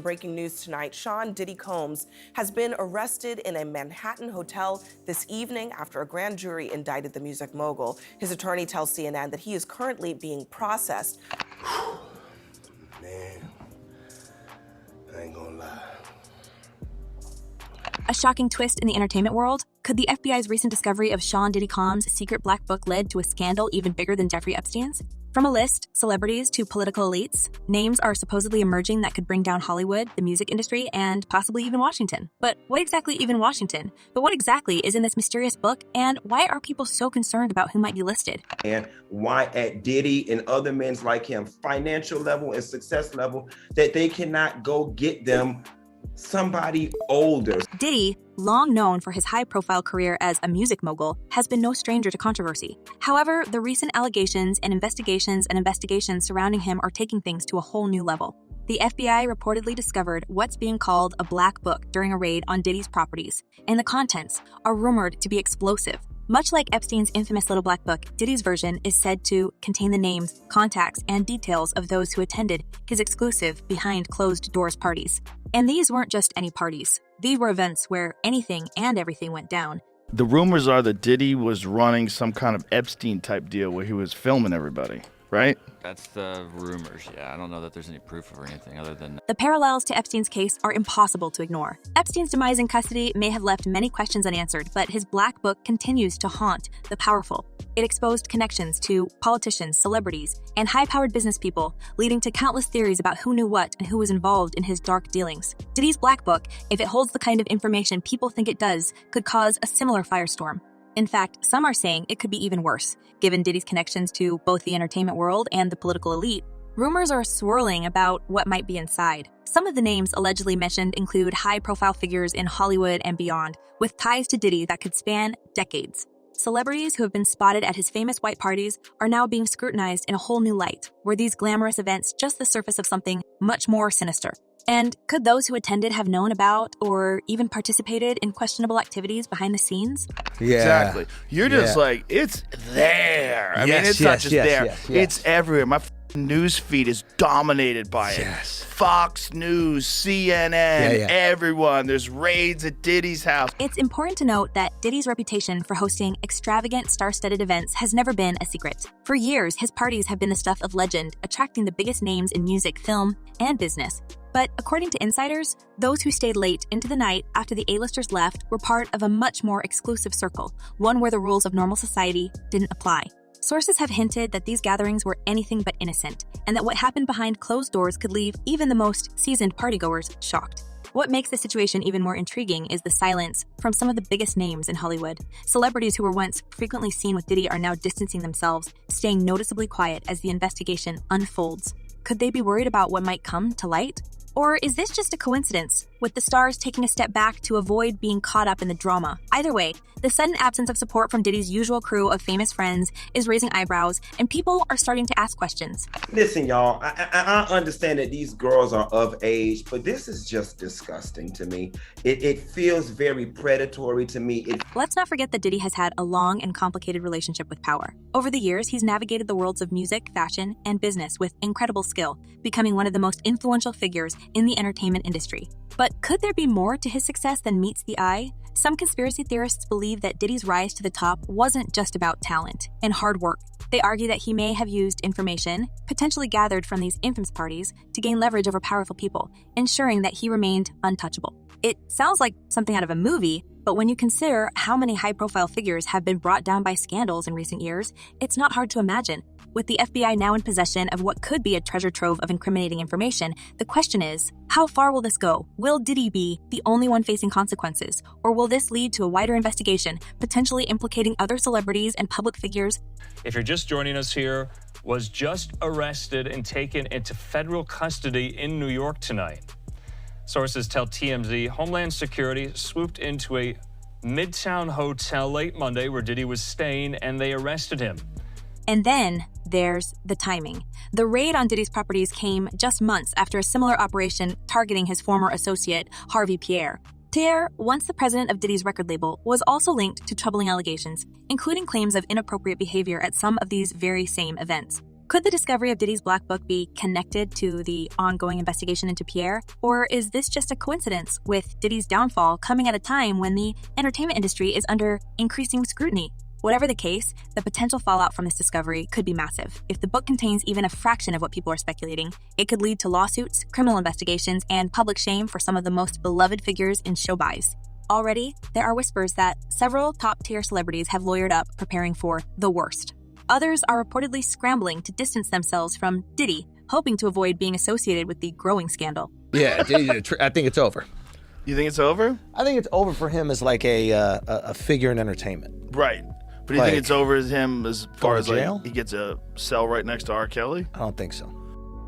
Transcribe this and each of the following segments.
Breaking news tonight, Sean Diddy Combs has been arrested in a Manhattan hotel this evening after a grand jury indicted the music mogul. His attorney tells CNN that he is currently being processed. Man, I ain't gonna lie. A shocking twist in the entertainment world? Could the FBI's recent discovery of Sean Diddy Combs' secret black book lead to a scandal even bigger than Jeffrey Epstein's? From a list, celebrities to political elites, names are supposedly emerging that could bring down Hollywood, the music industry, and possibly even Washington. But what exactly even Washington? But what exactly is in this mysterious book, and why are people so concerned about who might be listed? And why at Diddy and other men like him, financial level and success level, that they cannot go get them somebody older. Diddy, long known for his high-profile career as a music mogul, has been no stranger to controversy. However, the recent allegations and investigations surrounding him are taking things to a whole new level. The FBI reportedly discovered what's being called a black book during a raid on Diddy's properties, and the contents are rumored to be explosive. Much like Epstein's infamous Little Black Book, Diddy's version is said to contain the names, contacts, and details of those who attended his exclusive behind-closed-doors parties. And these weren't just any parties. These were events where anything and everything went down. The rumors are that Diddy was running some kind of Epstein-type deal where he was filming everybody, right? That's the rumors, yeah. I don't know that there's any proof or anything other than... The parallels to Epstein's case are impossible to ignore. Epstein's demise in custody may have left many questions unanswered, but his black book continues to haunt the powerful. It exposed connections to politicians, celebrities, and high-powered business people, leading to countless theories about who knew what and who was involved in his dark dealings. Diddy's black book, if it holds the kind of information people think it does, could cause a similar firestorm. In fact, some are saying it could be even worse, given Diddy's connections to both the entertainment world and the political elite. Rumors are swirling about what might be inside. Some of the names allegedly mentioned include high-profile figures in Hollywood and beyond, with ties to Diddy that could span decades. Celebrities who have been spotted at his famous white parties are now being scrutinized in a whole new light. Were these glamorous events just the surface of something much more sinister? And could those who attended have known about or even participated in questionable activities behind the scenes? Yeah. Exactly. You're just like, it's there. I mean, it's not just there. It's everywhere. My news feed is dominated by it. Fox News, CNN, everyone. There's raids at Diddy's house. It's important to note that Diddy's reputation for hosting extravagant, star-studded events has never been a secret. For years, his parties have been the stuff of legend, attracting the biggest names in music, film, and business. But according to insiders, those who stayed late into the night after the A-listers left were part of a much more exclusive circle, one where the rules of normal society didn't apply. Sources have hinted that these gatherings were anything but innocent, and that what happened behind closed doors could leave even the most seasoned partygoers shocked. What makes the situation even more intriguing is the silence from some of the biggest names in Hollywood. Celebrities who were once frequently seen with Diddy are now distancing themselves, staying noticeably quiet as the investigation unfolds. Could they be worried about what might come to light? Or is this just a coincidence, with the stars taking a step back to avoid being caught up in the drama? Either way, the sudden absence of support from Diddy's usual crew of famous friends is raising eyebrows, and people are starting to ask questions. Listen, y'all, I understand that these girls are of age, but this is just disgusting to me. It feels very predatory to me. Let's not forget that Diddy has had a long and complicated relationship with power. Over the years, he's navigated the worlds of music, fashion, and business with incredible skill, becoming one of the most influential figures in the entertainment industry. But could there be more to his success than meets the eye? Some conspiracy theorists believe that Diddy's rise to the top wasn't just about talent and hard work. They argue that he may have used information, potentially gathered from these infamous parties, to gain leverage over powerful people, ensuring that he remained untouchable. It sounds like something out of a movie, but when you consider how many high-profile figures have been brought down by scandals in recent years, it's not hard to imagine. With the FBI now in possession of what could be a treasure trove of incriminating information, the question is, how far will this go? Will Diddy be the only one facing consequences? Or will this lead to a wider investigation, potentially implicating other celebrities and public figures? If you're just joining us here, was just arrested and taken into federal custody in New York tonight. Sources tell TMZ Homeland Security swooped into a Midtown hotel late Monday where Diddy was staying, and they arrested him. And then there's the timing. The raid on Diddy's properties came just months after a similar operation targeting his former associate, Harvey Pierre. Pierre, once the president of Diddy's record label, was also linked to troubling allegations, including claims of inappropriate behavior at some of these very same events. Could the discovery of Diddy's Black Book be connected to the ongoing investigation into Pierre? Or is this just a coincidence, with Diddy's downfall coming at a time when the entertainment industry is under increasing scrutiny? Whatever the case, the potential fallout from this discovery could be massive. If the book contains even a fraction of what people are speculating, it could lead to lawsuits, criminal investigations, and public shame for some of the most beloved figures in showbiz. Already, there are whispers that several top-tier celebrities have lawyered up preparing for the worst. Others are reportedly scrambling to distance themselves from Diddy, hoping to avoid being associated with the growing scandal. Yeah, I think it's over. You think it's over? I think it's over for him as like a figure in entertainment. Right. But do you think it's over as him as far as jail? Like he gets a cell right next to R. Kelly? I don't think so.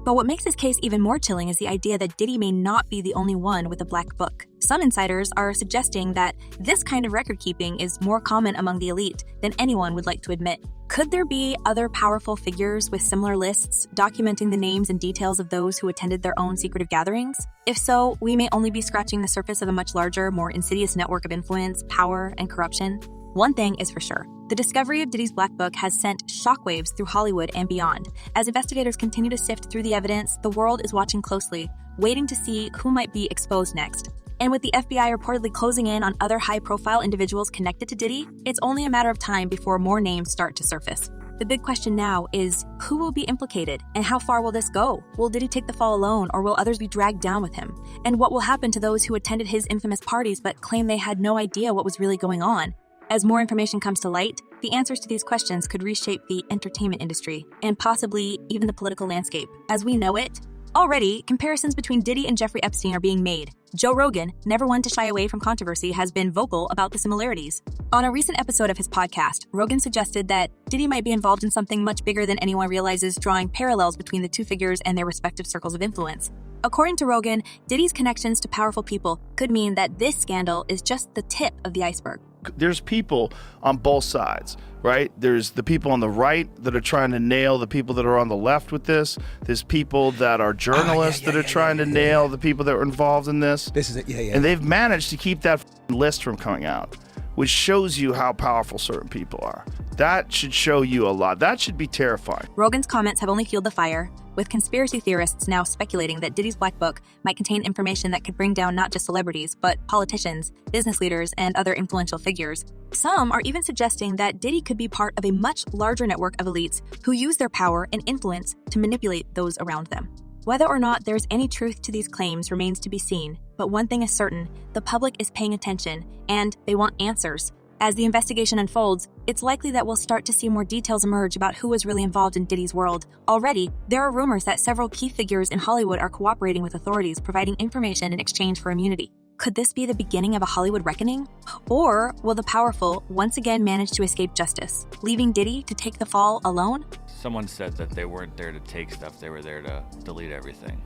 But what makes this case even more chilling is the idea that Diddy may not be the only one with a black book. Some insiders are suggesting that this kind of record keeping is more common among the elite than anyone would like to admit. Could there be other powerful figures with similar lists documenting the names and details of those who attended their own secretive gatherings? If so, we may only be scratching the surface of a much larger, more insidious network of influence, power, and corruption. One thing is for sure. The discovery of Diddy's Black Book has sent shockwaves through Hollywood and beyond. As investigators continue to sift through the evidence, the world is watching closely, waiting to see who might be exposed next. And with the FBI reportedly closing in on other high-profile individuals connected to Diddy, it's only a matter of time before more names start to surface. The big question now is, who will be implicated, and how far will this go? Will Diddy take the fall alone, or will others be dragged down with him? And what will happen to those who attended his infamous parties but claim they had no idea what was really going on? As more information comes to light, the answers to these questions could reshape the entertainment industry, and possibly even the political landscape as we know it. Already, comparisons between Diddy and Jeffrey Epstein are being made. Joe Rogan, never one to shy away from controversy, has been vocal about the similarities. On a recent episode of his podcast, Rogan suggested that Diddy might be involved in something much bigger than anyone realizes, drawing parallels between the two figures and their respective circles of influence. According to Rogan, Diddy's connections to powerful people could mean that this scandal is just the tip of the iceberg. There's people on both sides, right? There's the people on the right that are trying to nail the people that are on the left with this. There's people that are journalists that are trying to nail the people that were involved in this. This is it, And they've managed to keep that list from coming out, which shows you how powerful certain people are. That should show you a lot. That should be terrifying. Rogan's comments have only fueled the fire, with conspiracy theorists now speculating that Diddy's Black Book might contain information that could bring down not just celebrities, but politicians, business leaders, and other influential figures. Some are even suggesting that Diddy could be part of a much larger network of elites who use their power and influence to manipulate those around them. Whether or not there's any truth to these claims remains to be seen, but one thing is certain, the public is paying attention, and they want answers. As the investigation unfolds, it's likely that we'll start to see more details emerge about who was really involved in Diddy's world. Already, there are rumors that several key figures in Hollywood are cooperating with authorities, providing information in exchange for immunity. Could this be the beginning of a Hollywood reckoning? Or will the powerful once again manage to escape justice, leaving Diddy to take the fall alone? Someone said that they weren't there to take stuff, they were there to delete everything.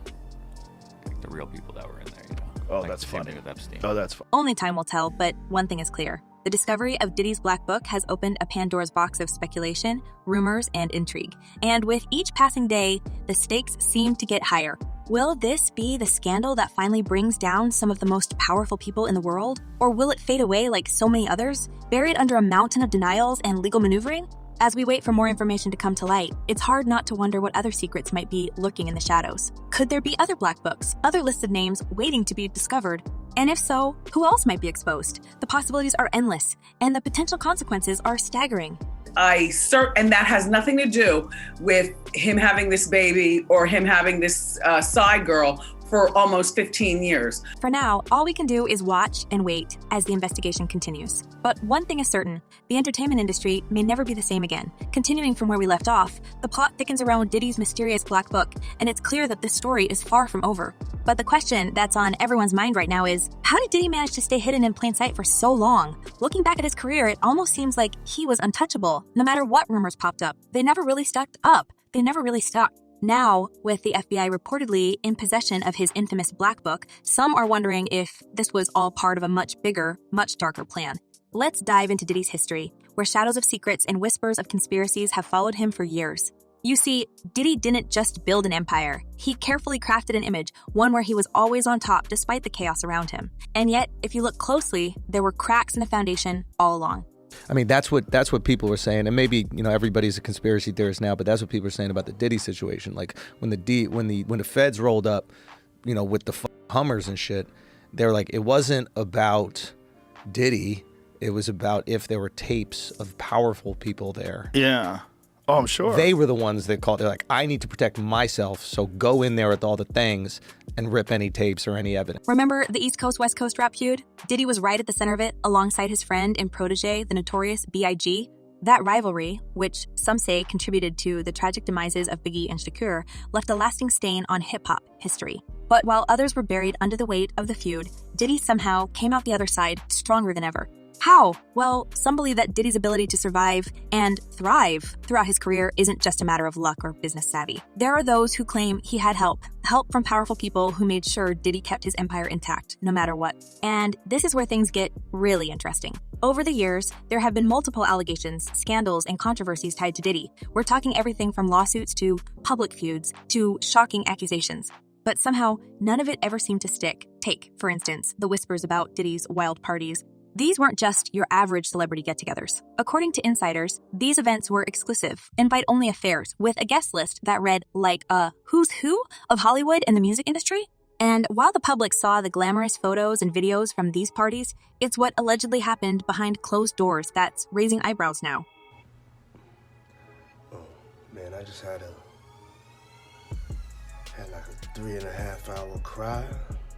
Like the real people that were in there, you know. Oh, like that's the same funny. thing with Epstein. Oh, that's funny. Only time will tell, but one thing is clear. The discovery of Diddy's Black Book has opened a Pandora's box of speculation, rumors, and intrigue. And with each passing day, the stakes seem to get higher. Will this be the scandal that finally brings down some of the most powerful people in the world? Or will it fade away like so many others, buried under a mountain of denials and legal maneuvering? As we wait for more information to come to light, it's hard not to wonder what other secrets might be lurking in the shadows. Could there be other black books, other listed names waiting to be discovered? And if so, who else might be exposed? The possibilities are endless, and the potential consequences are staggering. And that has nothing to do with him having this baby or him having this side girl for almost 15 years. For now, all we can do is watch and wait as the investigation continues. But one thing is certain, the entertainment industry may never be the same again. Continuing from where we left off, the plot thickens around Diddy's mysterious Black Book, and it's clear that this story is far from over. But the question that's on everyone's mind right now is, how did Diddy manage to stay hidden in plain sight for so long? Looking back at his career, it almost seems like he was untouchable. No matter what rumors popped up, they never really stuck. Now, with the FBI reportedly in possession of his infamous Black Book, some are wondering if this was all part of a much bigger, much darker plan. Let's dive into Diddy's history, where shadows of secrets and whispers of conspiracies have followed him for years. You see, Diddy didn't just build an empire. He carefully crafted an image, one where he was always on top despite the chaos around him. And yet, if you look closely, there were cracks in the foundation all along. I mean, that's what people were saying, and maybe everybody's a conspiracy theorist now, but that's what people are saying about the Diddy situation. Like when the feds rolled up, with the Hummers and shit, they were like, it wasn't about Diddy, it was about if there were tapes of powerful people there. Yeah. Oh, I'm sure. They were the ones that called. They're like, I need to protect myself, so go in there with all the things and rip any tapes or any evidence. Remember the East Coast, West Coast rap feud? Diddy was right at the center of it, alongside his friend and protege, the notorious B.I.G. That rivalry, which some say contributed to the tragic demises of Biggie and Shakur, left a lasting stain on hip-hop history. But while others were buried under the weight of the feud, Diddy somehow came out the other side stronger than ever. How? Well, some believe that Diddy's ability to survive and thrive throughout his career isn't just a matter of luck or business savvy. There are those who claim he had help from powerful people who made sure Diddy kept his empire intact, no matter what. And this is where things get really interesting. Over the years, there have been multiple allegations, scandals, and controversies tied to Diddy. We're talking everything from lawsuits to public feuds to shocking accusations. But somehow, none of it ever seemed to stick. Take, for instance, the whispers about Diddy's wild parties. These weren't just your average celebrity get-togethers. According to insiders, these events were exclusive, invite-only affairs with a guest list that read like a who's who of Hollywood and the music industry. And while the public saw the glamorous photos and videos from these parties, it's what allegedly happened behind closed doors that's raising eyebrows now. Oh, man, I just had like a 3.5 hour cry.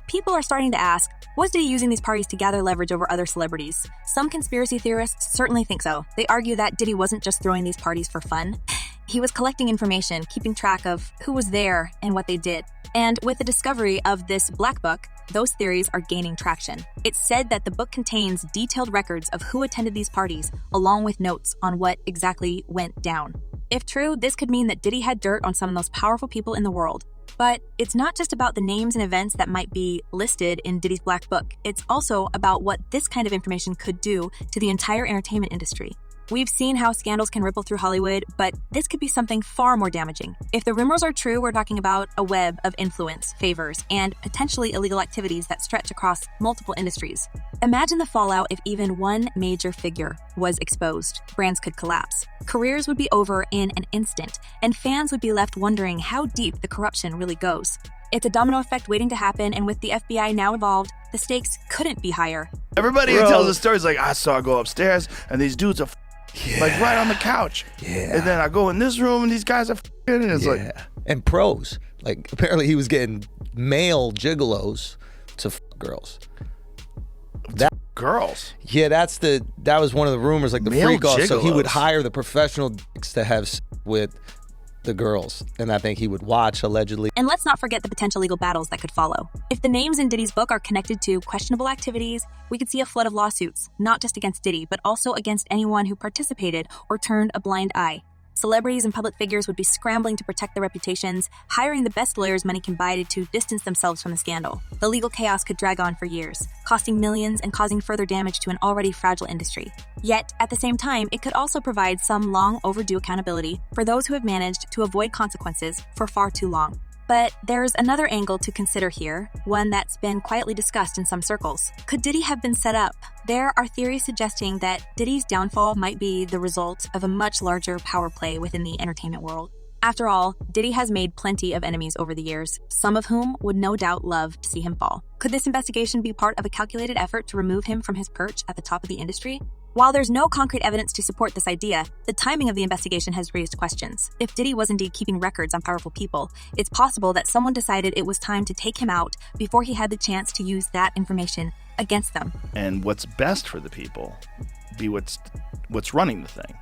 People are starting to ask, was Diddy using these parties to gather leverage over other celebrities? Some conspiracy theorists certainly think so. They argue that Diddy wasn't just throwing these parties for fun. He was collecting information, keeping track of who was there and what they did. And with the discovery of this black book, those theories are gaining traction. It's said that the book contains detailed records of who attended these parties, along with notes on what exactly went down. If true, this could mean that Diddy had dirt on some of the most powerful people in the world. But it's not just about the names and events that might be listed in Diddy's Black Book. It's also about what this kind of information could do to the entire entertainment industry. We've seen how scandals can ripple through Hollywood, but this could be something far more damaging. If the rumors are true, we're talking about a web of influence, favors, and potentially illegal activities that stretch across multiple industries. Imagine the fallout if even one major figure was exposed. Brands could collapse. Careers would be over in an instant, and fans would be left wondering how deep the corruption really goes. It's a domino effect waiting to happen, and with the FBI now involved, the stakes couldn't be higher. Everybody who tells the stories like, I saw her go upstairs, and these dudes are like right on the couch. Yeah. And then I go in this room, and these guys are and it's like... And pros. Like, apparently he was getting male gigolos to girls. Girls? Yeah, that was one of the rumors, like the Male freak off. So he would gigolos. hire the professional dicks to have with the girls, and I think he would watch, allegedly. And let's not forget the potential legal battles that could follow. If the names in Diddy's book are connected to questionable activities, we could see a flood of lawsuits, not just against Diddy, but also against anyone who participated or turned a blind eye. Celebrities and public figures would be scrambling to protect their reputations, hiring the best lawyers money can buy to distance themselves from the scandal. The legal chaos could drag on for years, costing millions and causing further damage to an already fragile industry. Yet, at the same time, it could also provide some long overdue accountability for those who have managed to avoid consequences for far too long. But there's another angle to consider here, one that's been quietly discussed in some circles. Could Diddy have been set up? There are theories suggesting that Diddy's downfall might be the result of a much larger power play within the entertainment world. After all, Diddy has made plenty of enemies over the years, some of whom would no doubt love to see him fall. Could this investigation be part of a calculated effort to remove him from his perch at the top of the industry? While there's no concrete evidence to support this idea, the timing of the investigation has raised questions. If Diddy was indeed keeping records on powerful people, it's possible that someone decided it was time to take him out before he had the chance to use that information against them. And what's best for the people be what's running the thing.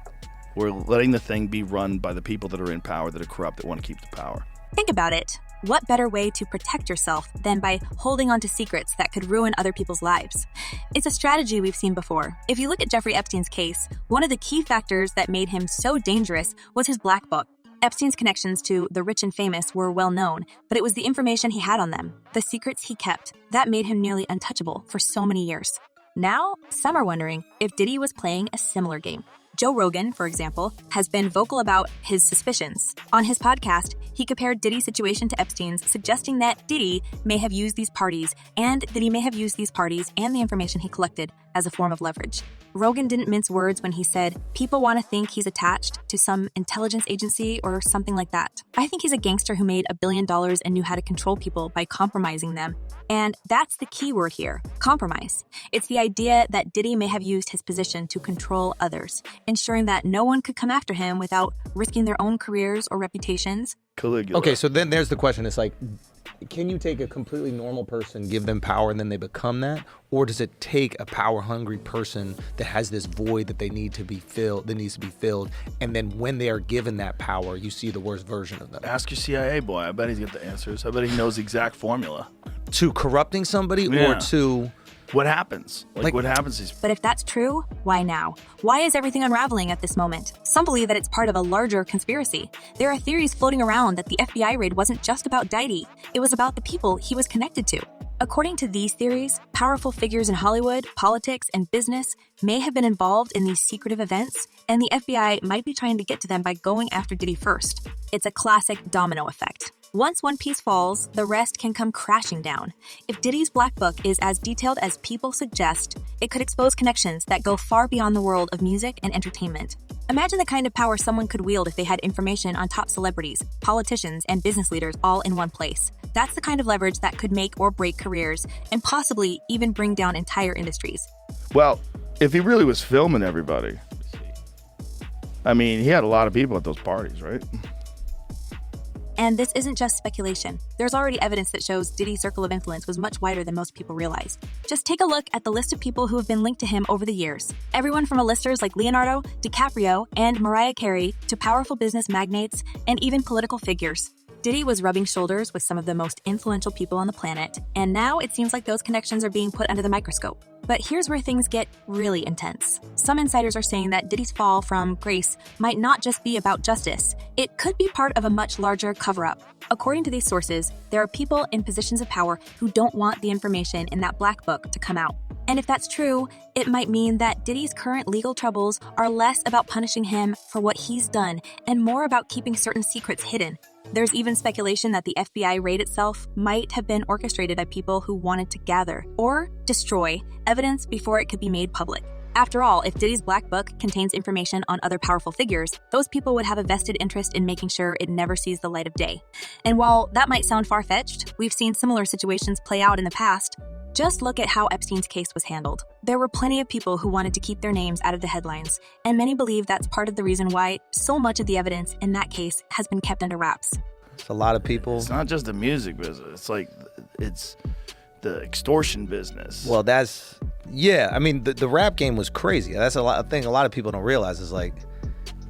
We're letting the thing be run by the people that are in power, that are corrupt, that want to keep the power. Think about it. What better way to protect yourself than by holding on to secrets that could ruin other people's lives? It's a strategy we've seen before. If you look at Jeffrey Epstein's case, one of the key factors that made him so dangerous was his black book. Epstein's connections to the rich and famous were well known, but it was the information he had on them, the secrets he kept, that made him nearly untouchable for so many years. Now, some are wondering if Diddy was playing a similar game. Joe Rogan, for example, has been vocal about his suspicions. On his podcast, he compared Diddy's situation to Epstein's, suggesting that Diddy may have used these parties and the information he collected as a form of leverage. Rogan didn't mince words when he said, people want to think he's attached to some intelligence agency or something like that. I think he's a gangster who made $1 billion and knew how to control people by compromising them. And that's the key word here, compromise. It's the idea that Diddy may have used his position to control others, ensuring that no one could come after him without risking their own careers or reputations. Caligula. Okay, so then there's the question. It's like, can you take a completely normal person, give them power, and then they become that? Or does it take a power-hungry person that has this void that needs to be filled, and then when they are given that power, you see the worst version of them? Ask your CIA boy. I bet he's got the answers. I bet he knows the exact formula. To corrupting somebody or to... What happens? What happens? But if that's true, why now? Why is everything unraveling at this moment? Some believe that it's part of a larger conspiracy. There are theories floating around that the FBI raid wasn't just about Diddy. It was about the people he was connected to. According to these theories, powerful figures in Hollywood, politics, and business may have been involved in these secretive events, and the FBI might be trying to get to them by going after Diddy first. It's a classic domino effect. Once one piece falls, the rest can come crashing down. If Diddy's Black Book is as detailed as people suggest, it could expose connections that go far beyond the world of music and entertainment. Imagine the kind of power someone could wield if they had information on top celebrities, politicians, and business leaders all in one place. That's the kind of leverage that could make or break careers, and possibly even bring down entire industries. Well, if he really was filming everybody, I mean, he had a lot of people at those parties, right? And this isn't just speculation. There's already evidence that shows Diddy's circle of influence was much wider than most people realize. Just take a look at the list of people who have been linked to him over the years. Everyone from A-listers like Leonardo, DiCaprio, and Mariah Carey to powerful business magnates and even political figures. Diddy was rubbing shoulders with some of the most influential people on the planet, and now it seems like those connections are being put under the microscope. But here's where things get really intense. Some insiders are saying that Diddy's fall from grace might not just be about justice. It could be part of a much larger cover-up. According to these sources, there are people in positions of power who don't want the information in that Black Book to come out. And if that's true, it might mean that Diddy's current legal troubles are less about punishing him for what he's done and more about keeping certain secrets hidden. There's even speculation that the FBI raid itself might have been orchestrated by people who wanted to gather or destroy evidence before it could be made public. After all, if Diddy's Black Book contains information on other powerful figures, those people would have a vested interest in making sure it never sees the light of day. And while that might sound far-fetched, we've seen similar situations play out in the past. Just look at how Epstein's case was handled. There were plenty of people who wanted to keep their names out of the headlines, and many believe that's part of the reason why so much of the evidence in that case has been kept under wraps. It's a lot of people. It's not just the music business. It's the extortion business. Well, I mean, the rap game was crazy. That's a thing a lot of people don't realize is like,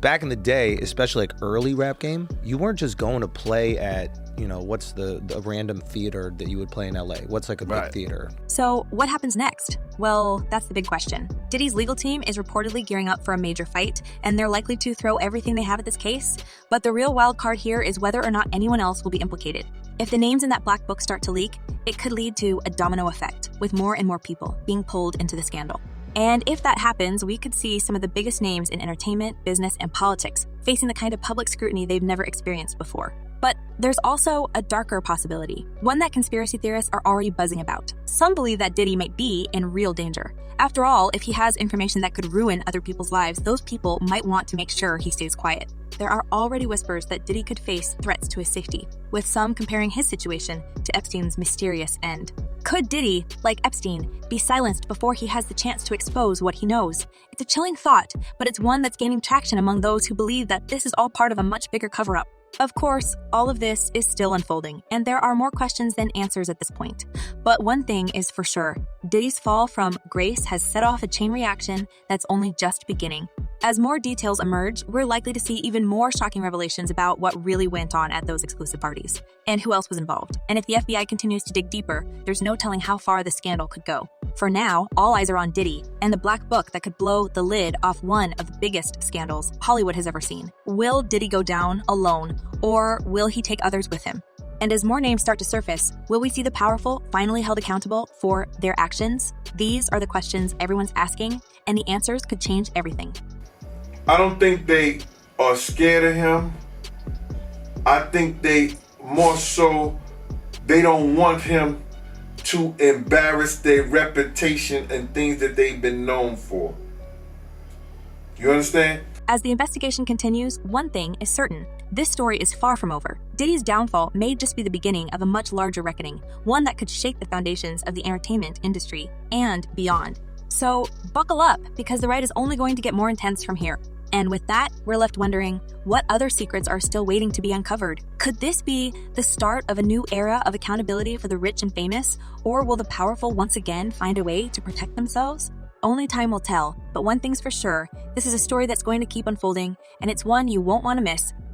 back in the day, especially like early rap game, you weren't just going to play at, what's the random theater that you would play in LA? What's like a big theater? So what happens next? Well, that's the big question. Diddy's legal team is reportedly gearing up for a major fight, and they're likely to throw everything they have at this case. But the real wild card here is whether or not anyone else will be implicated. If the names in that Black Book start to leak, it could lead to a domino effect, with more and more people being pulled into the scandal. And if that happens, we could see some of the biggest names in entertainment, business, and politics facing the kind of public scrutiny they've never experienced before. But there's also a darker possibility, one that conspiracy theorists are already buzzing about. Some believe that Diddy might be in real danger. After all, if he has information that could ruin other people's lives, those people might want to make sure he stays quiet. There are already whispers that Diddy could face threats to his safety, with some comparing his situation to Epstein's mysterious end. Could Diddy, like Epstein, be silenced before he has the chance to expose what he knows? It's a chilling thought, but it's one that's gaining traction among those who believe that this is all part of a much bigger cover-up. Of course, all of this is still unfolding, and there are more questions than answers at this point. But one thing is for sure, Diddy's fall from grace has set off a chain reaction that's only just beginning. As more details emerge, we're likely to see even more shocking revelations about what really went on at those exclusive parties, and who else was involved. And if the FBI continues to dig deeper, there's no telling how far the scandal could go. For now, all eyes are on Diddy and the Black Book that could blow the lid off one of the biggest scandals Hollywood has ever seen. Will Diddy go down alone, or will he take others with him? And as more names start to surface, will we see the powerful finally held accountable for their actions? These are the questions everyone's asking, and the answers could change everything. I don't think they are scared of him. I think they more so, they don't want him to embarrass their reputation and things that they've been known for. You understand? As the investigation continues, one thing is certain. This story is far from over. Diddy's downfall may just be the beginning of a much larger reckoning, one that could shake the foundations of the entertainment industry and beyond. So buckle up, because the ride is only going to get more intense from here. And with that, we're left wondering, what other secrets are still waiting to be uncovered? Could this be the start of a new era of accountability for the rich and famous? Or will the powerful once again find a way to protect themselves? Only time will tell, but one thing's for sure, this is a story that's going to keep unfolding, and it's one you won't want to miss.